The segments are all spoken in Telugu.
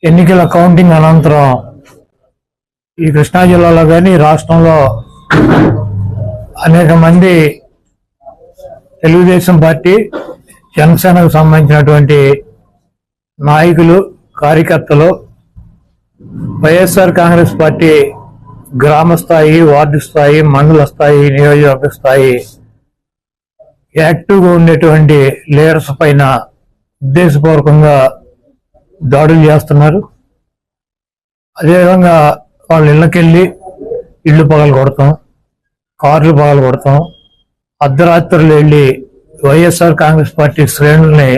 ఎన్నికల కౌంటింగ్ అనంతరం ఈ కృష్ణా జిల్లాలో కానీ రాష్ట్రంలో అనేక మంది తెలుగుదేశం పార్టీ జనసేనకు సంబంధించినటువంటి నాయకులు కార్యకర్తలు వైఎస్ఆర్ కాంగ్రెస్ పార్టీ గ్రామ స్థాయి, వార్డు స్థాయి, మండల స్థాయి, నియోజకవర్గ స్థాయి యాక్టివ్గా ఉండేటువంటి లీడర్స్ పైన ఉద్దేశపూర్వకంగా దాడులు చేస్తున్నారు. అదేవిధంగా వాళ్ళ ఇళ్ళకెళ్ళి ఇళ్ళు పగలు కొడతాం, కార్లు పగలు కొడతాం, అర్ధరాత్రులు వెళ్ళి వైఎస్ఆర్ కాంగ్రెస్ పార్టీ శ్రేణుల్ని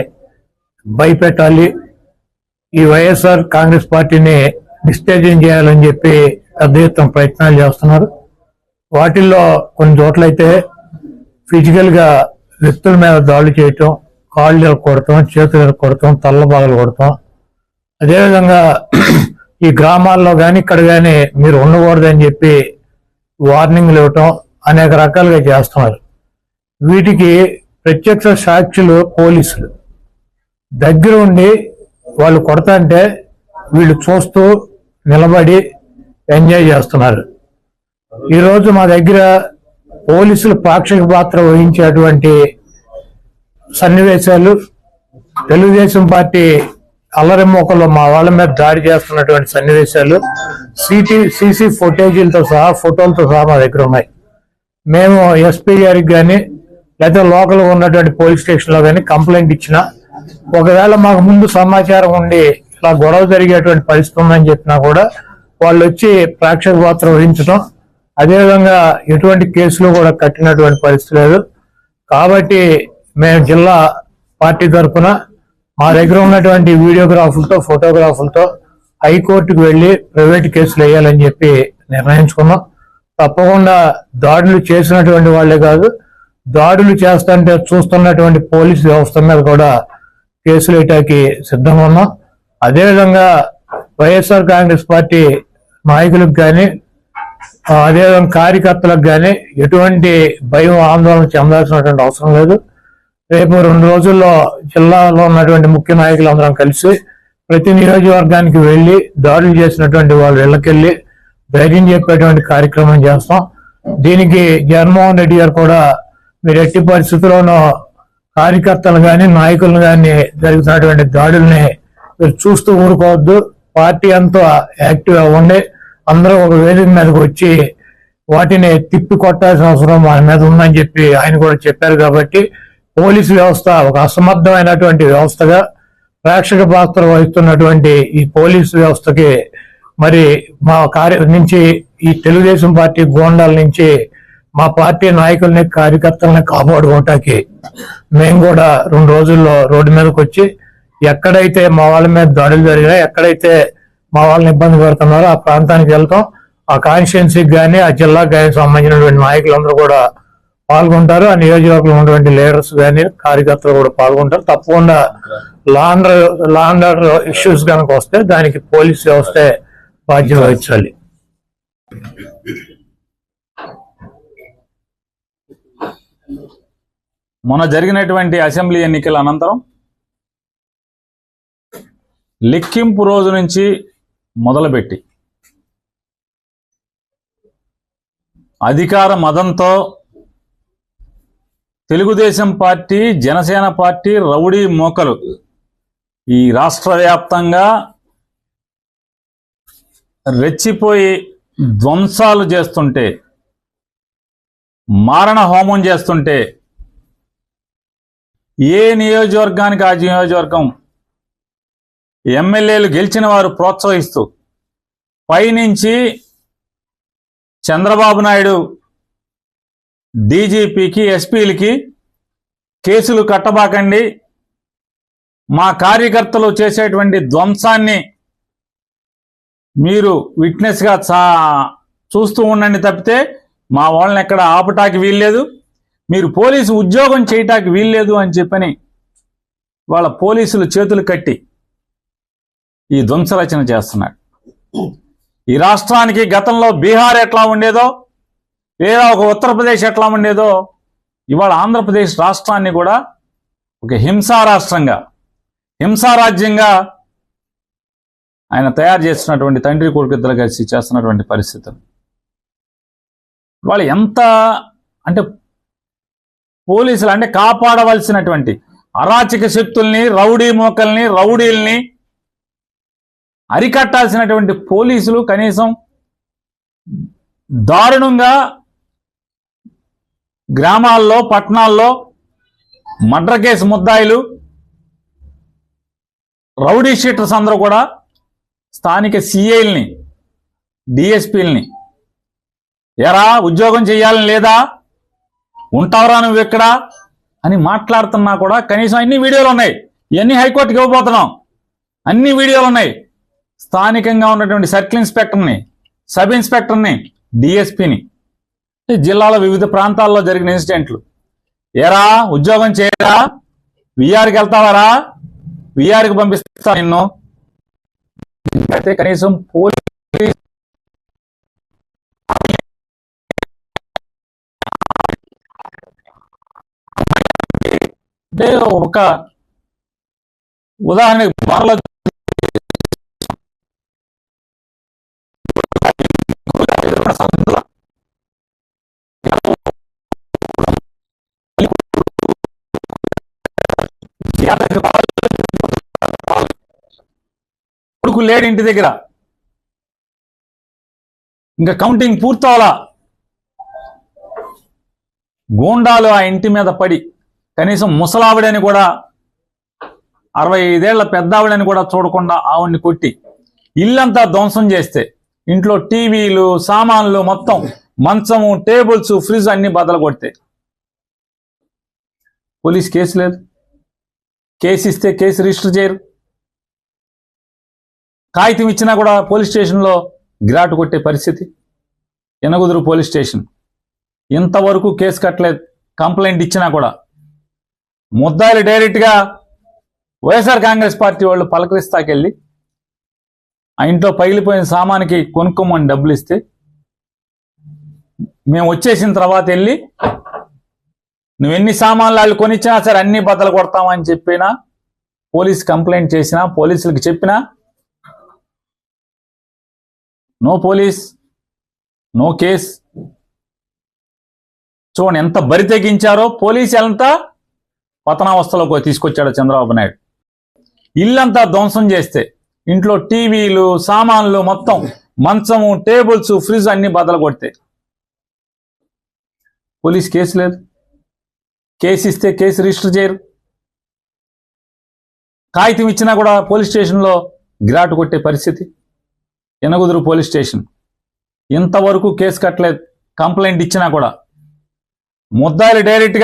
భయపెట్టాలి, ఈ వైఎస్ఆర్ కాంగ్రెస్ పార్టీని డిస్టేజం చేయాలని చెప్పి పెద్ద ఎత్తున ప్రయత్నాలు చేస్తున్నారు. వాటిల్లో కొన్ని చోట్లయితే ఫిజికల్గా వ్యక్తుల మీద దాడులు చేయటం, కాళ్ళు కొడతాం, చేతులు కొడతాం, తల్ల బాగలు కొడతాం. అదేవిధంగా ఈ గ్రామాల్లో కానీ ఇక్కడ కానీ మీరు ఉండకూడదని చెప్పి వార్నింగ్లు ఇవ్వటం అనేక రకాలుగా చేస్తున్నారు. వీటికి ప్రత్యక్ష సాక్షులు పోలీసులు దగ్గర ఉండి వాళ్ళు కొడతాంటే వీళ్ళు చూస్తూ నిలబడి ఎంజాయ్ చేస్తున్నారు. ఈరోజు మా దగ్గర పోలీసులు పాక్షిక పాత్ర వహించేటువంటి సన్నివేశాలు, తెలుగుదేశం పార్టీ అల్లరి మోకల్లో మా వాళ్ళ మీద దాడి చేస్తున్నటువంటి సన్నివేశాలు సీసీ ఫుటేజీలతో సహా, ఫోటోలతో సహా మా దగ్గర ఉన్నాయి. మేము ఎస్పీ గారికి కానీ లేదా లోకల్గా ఉన్నటువంటి పోలీస్ స్టేషన్లో కానీ కంప్లైంట్ ఇచ్చినా, ఒకవేళ మాకు ముందు సమాచారం ఉండి ఇలా గొడవ జరిగేటువంటి పరిస్థితి ఉందని చెప్పినా కూడా వాళ్ళు వచ్చి ప్రేక్షక పాత్ర వహించడం, అదేవిధంగా ఎటువంటి కేసులు కూడా కట్టినటువంటి పరిస్థితి లేదు. కాబట్టి మేము జిల్లా పార్టీ తరఫున మా దగ్గర ఉన్నటువంటి వీడియోగ్రాఫులతో, ఫోటోగ్రాఫులతో హైకోర్టుకు వెళ్ళి ప్రైవేట్ కేసులు వేయాలని చెప్పి నిర్ణయించుకున్నాం. తప్పకుండా దాడులు చేసినటువంటి వాళ్లే కాదు, దాడులు చేస్తుంటే చూస్తున్నటువంటి పోలీసు వ్యవస్థ మీద కూడా కేసులు వేయటానికి సిద్ధంగా ఉన్నాం. అదేవిధంగా వైఎస్ఆర్ కాంగ్రెస్ పార్టీ నాయకులకు కానీ, అదేవిధంగా కార్యకర్తలకు కానీ ఎటువంటి భయం, ఆందోళన చెందాల్సినటువంటి అవసరం లేదు. రేపు 2 రోజుల్లో జిల్లాలో ఉన్నటువంటి ముఖ్య నాయకులందరం కలిసి ప్రతి నియోజకవర్గానికి వెళ్ళి దాడులు చేసినటువంటి వాళ్ళ ఇళ్ళకెళ్ళి ధైర్యం చెప్పేటువంటి కార్యక్రమం చేస్తాం. దీనికి జగన్మోహన్ రెడ్డి గారు కూడా మీరు ఎట్టి పరిస్థితుల్లోనూ కార్యకర్తలు కానీ, నాయకులను కానీ జరుగుతున్నటువంటి దాడుల్ని మీరు చూస్తూ ఊరుకోవద్దు, పార్టీ అంతా యాక్టివ్ అవ్వండి, అందరూ ఒక వేదిక మీదకి వచ్చి వాటిని తిప్పి కొట్టాల్సిన అవసరం మన మీద ఉందని చెప్పి ఆయన కూడా చెప్పారు. కాబట్టి పోలీసు వ్యవస్థ ఒక అసమర్థమైనటువంటి వ్యవస్థగా ప్రేక్షక పాత్ర వహిస్తున్నటువంటి ఈ పోలీసు వ్యవస్థకి మరి మా నుంచి ఈ తెలుగుదేశం పార్టీ గోండాల నుంచి మా పార్టీ నాయకుల్ని, కార్యకర్తల్ని కాపాడుకోవటానికి మేము కూడా 2 రోజుల్లో రోడ్డు మీదకి వచ్చి ఎక్కడైతే మా వాళ్ళ మీద దాడులు జరిగినా, ఎక్కడైతే మా వాళ్ళని ఇబ్బంది పెడుతున్నారో ఆ ప్రాంతానికి వెళ్తాం. ఆ కాన్స్టిట్యున్సీకి కానీ, ఆ జిల్లాకు కానీ సంబంధించినటువంటి నాయకులందరూ కూడా పాల్గొంటారు. ఆ నియోజకవర్గంలో ఉన్నటువంటి లీడర్స్ కానీ, కార్యకర్తలు కూడా పాల్గొంటారు. తప్పకుండా లా అండ్ ఆర్డర్ ఇష్యూస్ కనుక వస్తే దానికి పోలీస్ వ్యవస్థే బాధ్యత వహించాలి. మొన్న జరిగినటువంటి అసెంబ్లీ ఎన్నికల అనంతరం లెక్కింపు రోజు నుంచి మొదలుపెట్టి అధికార మదంతో Telugu Desam party, Janasena party rowdy మోకలు ఈ రాష్ట్ర వ్యాప్తంగా రెచ్చిపోయి ధ్వంసాలు చేస్తుంటే, మారణ హోమం చేస్తుంటే ఏ నియోజకవర్గానికి ఆ నియోజకవర్గం ఎమ్మెల్యేలు గెలిచిన వారు ప్రోత్సహిస్తూ పైనుంచి చంద్రబాబు నాయుడు డీజీపీకి, ఎస్పీలకి కేసులు కట్టబాకండి, మా కార్యకర్తలు చేసేటువంటి ధ్వంసాన్ని మీరు విట్నెస్గా చూస్తూ ఉండండి తప్పితే మా వాళ్ళని ఎక్కడ ఆపటానికి వీల్లేదు, మీరు పోలీసు ఉద్యోగం చేయటానికి వీల్లేదు అని చెప్పని వాళ్ళ పోలీసులు చేతులు కట్టి ఈ ధ్వంసరచన చేస్తున్నాడు. ఈ రాష్ట్రానికి గతంలో బీహార్ ఎట్లా ఉండేదో, లేదా ఒక ఉత్తరప్రదేశ్ ఎట్లా ఉండేదో, ఇవాళ ఆంధ్రప్రదేశ్ రాష్ట్రాన్ని కూడా ఒక హింసా రాష్ట్రంగా, హింసారాజ్యంగా ఆయన తయారు చేస్తున్నటువంటి తండ్రి కొడుకు ఇద్దరు కలిసి చేస్తున్నటువంటి పరిస్థితులు. వాళ్ళు ఎంత అంటే పోలీసులు అంటే కాపాడవలసినటువంటి అరాచక శక్తుల్ని, రౌడీ మోకల్ని, రౌడీల్ని అరికట్టాల్సినటువంటి పోలీసులు కనీసం దారుణంగా గ్రామాల్లో, పట్టణాల్లో మర్డర్ కేసు ముద్దాయిలు, రౌడీ షీటర్స్ అందరూ కూడా స్థానిక సిఐల్ని, డిఎస్పీల్ని ఎరా ఉద్యోగం చేయాలని లేదా, ఉంటావురా నువ్వు ఎక్కడా అని మాట్లాడుతున్నా కూడా కనీసం అన్ని వీడియోలు ఉన్నాయి. ఇవన్నీ హైకోర్టుకి ఇవ్వబోతున్నాం. అన్ని వీడియోలు ఉన్నాయి. స్థానికంగా ఉన్నటువంటి సర్కిల్ ఇన్స్పెక్టర్ని, సబ్ ఇన్స్పెక్టర్ని, డిఎస్పీని, జిల్లాలో వివిధ ప్రాంతాల్లో జరిగిన ఇన్సిడెంట్లు, ఎరా ఉద్యోగం చేయరా, విఆర్కి వెళ్తావారా, విఆర్కి పంపిస్తా నిన్ను. అయితే కనీసం పోలీస్ అంటే ఒక ఉదాహరణకి బార్లో కొడుకు లేడు ఇంటి దగ్గర, ఇంకా కౌంటింగ్ పూర్తవలా, గూండాలు ఆ ఇంటి మీద పడి కనీసం ముసలావిడని కూడా, 65 ఏళ్ల పెద్దావిడని కూడా చూడకుండా ఆవిడ్ని కొట్టి ఇల్లంతా ధ్వంసం చేస్తే, ఇంట్లో టీవీలు, సామాన్లు మొత్తం, మంచము, టేబుల్స్, ఫ్రిడ్జ్ అన్ని బద్దలు కొడితే పోలీస్ కేసు లేదు. కేసు ఇస్తే కేసు రిజిస్టర్ చేయరు. కాగితం ఇచ్చినా కూడా పోలీస్ స్టేషన్లో గిరాటు కొట్టే పరిస్థితి. ఎనగుదురు పోలీస్ స్టేషన్ ఇంతవరకు కేసు కట్టలేదు. కంప్లైంట్ ఇచ్చినా కూడా ముద్దాయిలు డైరెక్ట్గా వైఎస్ఆర్ కాంగ్రెస్ పార్టీ వాళ్ళు పలకరిస్తాకెళ్ళి ఆ ఇంట్లో పగిలిపోయిన సామానికి కొనుక్కోమని డబ్బులు ఇస్తే, మేము వచ్చేసిన తర్వాత వెళ్ళి నువ్వు ఎన్ని సామాన్లు వాళ్ళు కొనిచ్చినా సరే అన్ని బద్దలు కొడతామని చెప్పినా, పోలీస్ కంప్లైంట్ చేసినా, పోలీసులకు చెప్పినా నో పోలీస్, నో కేస్. చూడండి ఎంత బరి తెగించారో. పోలీసు ఎంత పతనావస్థలోకి తీసుకొచ్చాడో చంద్రబాబు నాయుడు. ఇల్లంతా ధ్వంసం చేస్తే, ఇంట్లో టీవీలు, సామాన్లు మొత్తం, మంచము, టేబుల్స్, ఫ్రిడ్జ్ అన్ని బద్దలు కొడితే పోలీస్ కేసు లేదు. కేసు ఇస్తే కేసు రిజిస్టర్ చేయరు. కాగితం ఇచ్చినా కూడా పోలీస్ స్టేషన్లో గిరాటు కొట్టే పరిస్థితి. ఎనగుదురు పోలీస్ స్టేషన్ ఇంతవరకు కేసు కట్టలేదు. కంప్లైంట్ ఇచ్చినా కూడా ముద్దాయిలు డైరెక్ట్గా